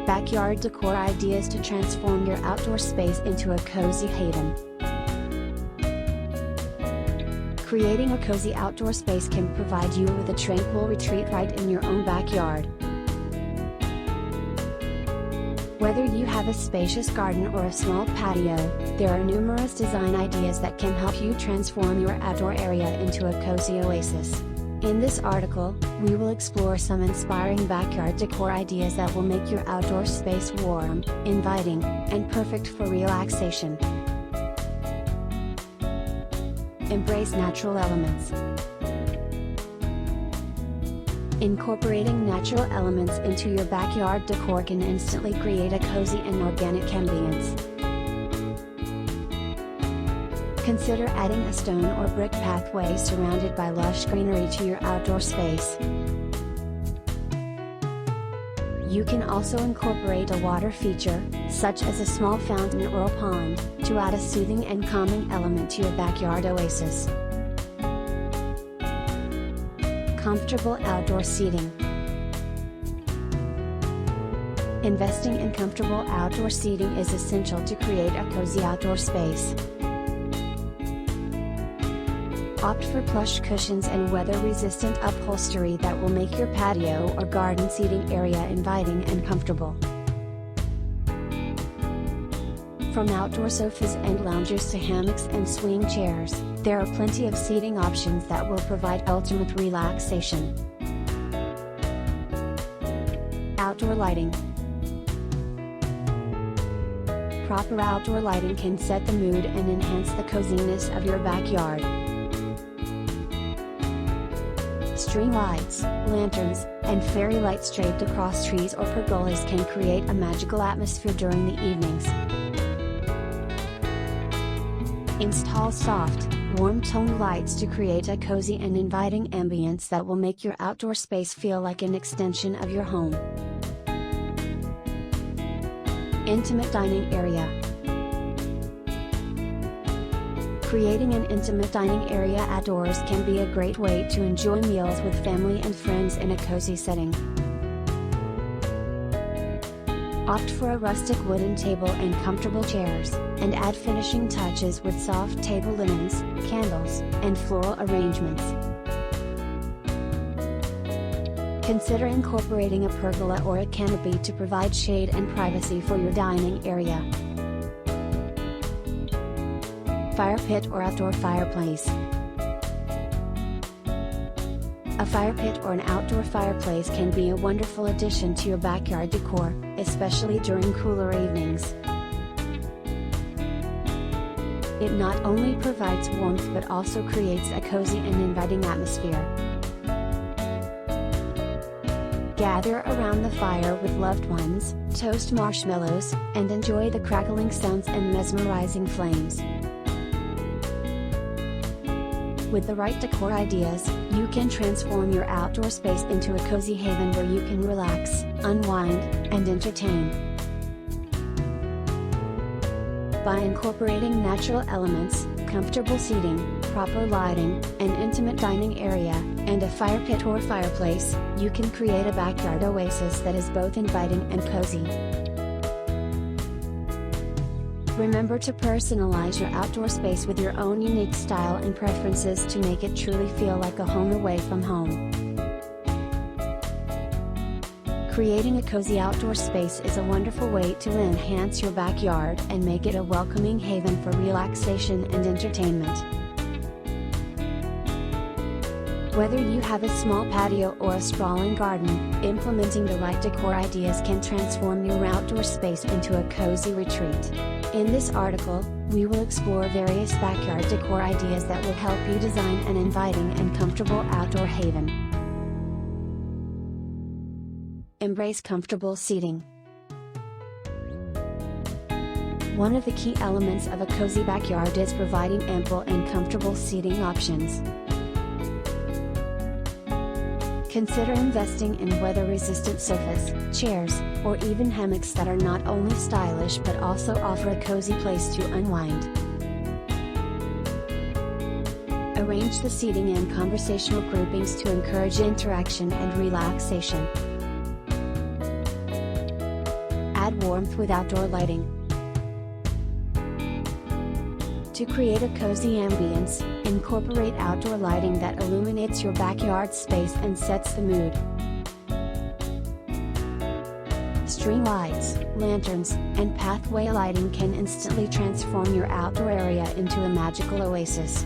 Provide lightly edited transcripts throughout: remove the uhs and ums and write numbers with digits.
Backyard decor ideas to transform your outdoor space into a cozy haven. Creating a cozy outdoor space can provide you with a tranquil retreat right in your own backyard. Whether you have a spacious garden or a small patio, there are numerous design ideas that can help you transform your outdoor area into a cozy oasis. In this article, we will explore some inspiring backyard decor ideas that will make your outdoor space warm, inviting, and perfect for relaxation. Embrace natural elements. Incorporating natural elements into your backyard decor can instantly create a cozy and organic ambience. Consider adding a stone or brick pathway surrounded by lush greenery to your outdoor space. You can also incorporate a water feature, such as a small fountain or a pond, to add a soothing and calming element to your backyard oasis. Comfortable outdoor seating. Investing in comfortable outdoor seating is essential to create a cozy outdoor space. Opt for plush cushions and weather-resistant upholstery that will make your patio or garden seating area inviting and comfortable. From outdoor sofas and loungers to hammocks and swing chairs, there are plenty of seating options that will provide ultimate relaxation. Outdoor lighting. Proper outdoor lighting can set the mood and enhance the coziness of your backyard. String lights, lanterns, and fairy lights draped across trees or pergolas can create a magical atmosphere during the evenings. Install soft, warm-toned lights to create a cozy and inviting ambience that will make your outdoor space feel like an extension of your home. Intimate dining area. Creating an intimate dining area outdoors can be a great way to enjoy meals with family and friends in a cozy setting. Opt for a rustic wooden table and comfortable chairs, and add finishing touches with soft table linens, candles, and floral arrangements. Consider incorporating a pergola or a canopy to provide shade and privacy for your dining area. Fire pit or outdoor fireplace. A fire pit or an outdoor fireplace can be a wonderful addition to your backyard decor, especially during cooler evenings. It not only provides warmth but also creates a cozy and inviting atmosphere. Gather around the fire with loved ones, toast marshmallows, and enjoy the crackling sounds and mesmerizing flames. With the right decor ideas, you can transform your outdoor space into a cozy haven where you can relax, unwind, and entertain. By incorporating natural elements, comfortable seating, proper lighting, an intimate dining area, and a fire pit or fireplace, you can create a backyard oasis that is both inviting and cozy. Remember to personalize your outdoor space with your own unique style and preferences to make it truly feel like a home away from home. Creating a cozy outdoor space is a wonderful way to enhance your backyard and make it a welcoming haven for relaxation and entertainment. Whether you have a small patio or a sprawling garden, implementing the right decor ideas can transform your outdoor space into a cozy retreat. In this article, we will explore various backyard decor ideas that will help you design an inviting and comfortable outdoor haven. Embrace comfortable seating. One of the key elements of a cozy backyard is providing ample and comfortable seating options. Consider investing in weather-resistant sofas, chairs, or even hammocks that are not only stylish but also offer a cozy place to unwind. Arrange the seating in conversational groupings to encourage interaction and relaxation. add warmth with outdoor lighting. To create a cozy ambience, incorporate outdoor lighting that illuminates your backyard space and sets the mood. String lights, lanterns, and pathway lighting can instantly transform your outdoor area into a magical oasis.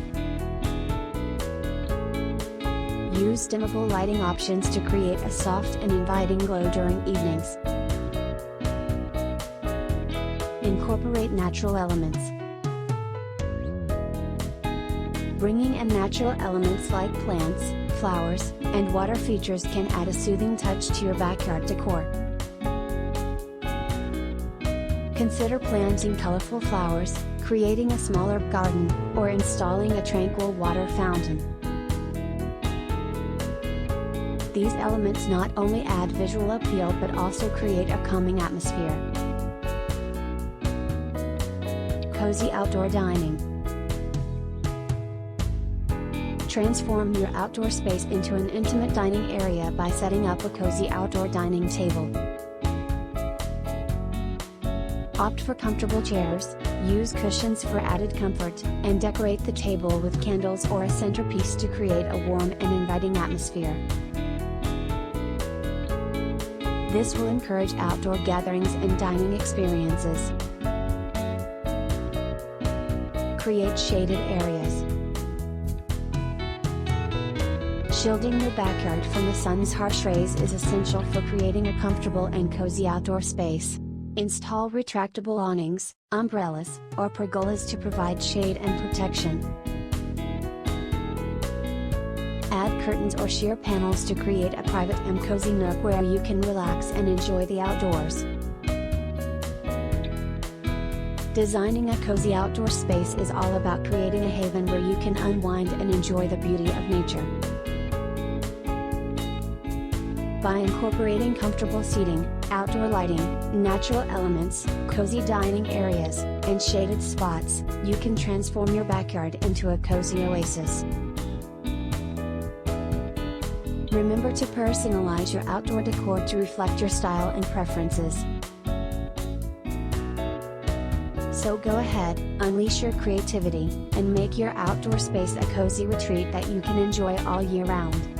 Use dimmable lighting options to create a soft and inviting glow during evenings. Incorporate natural elements. Bringing in natural elements like plants, flowers, and water features can add a soothing touch to your backyard decor. Consider planting colorful flowers, creating a smaller garden, or installing a tranquil water fountain. These elements not only add visual appeal but also create a calming atmosphere. Cozy outdoor dining. Transform your outdoor space into an intimate dining area by setting up a cozy outdoor dining table. Opt for comfortable chairs, use cushions for added comfort, and decorate the table with candles or a centerpiece to create a warm and inviting atmosphere. This will encourage outdoor gatherings and dining experiences. Create shaded areas. Shielding your backyard from the sun's harsh rays is essential for creating a comfortable and cozy outdoor space. Install retractable awnings, umbrellas, or pergolas to provide shade and protection. Add curtains or sheer panels to create a private and cozy nook where you can relax and enjoy the outdoors. Designing a cozy outdoor space is all about creating a haven where you can unwind and enjoy the beauty of nature. By incorporating comfortable seating, outdoor lighting, natural elements, cozy dining areas, and shaded spots, you can transform your backyard into a cozy oasis. Remember to personalize your outdoor decor to reflect your style and preferences. So go ahead, unleash your creativity, and make your outdoor space a cozy retreat that you can enjoy all year round.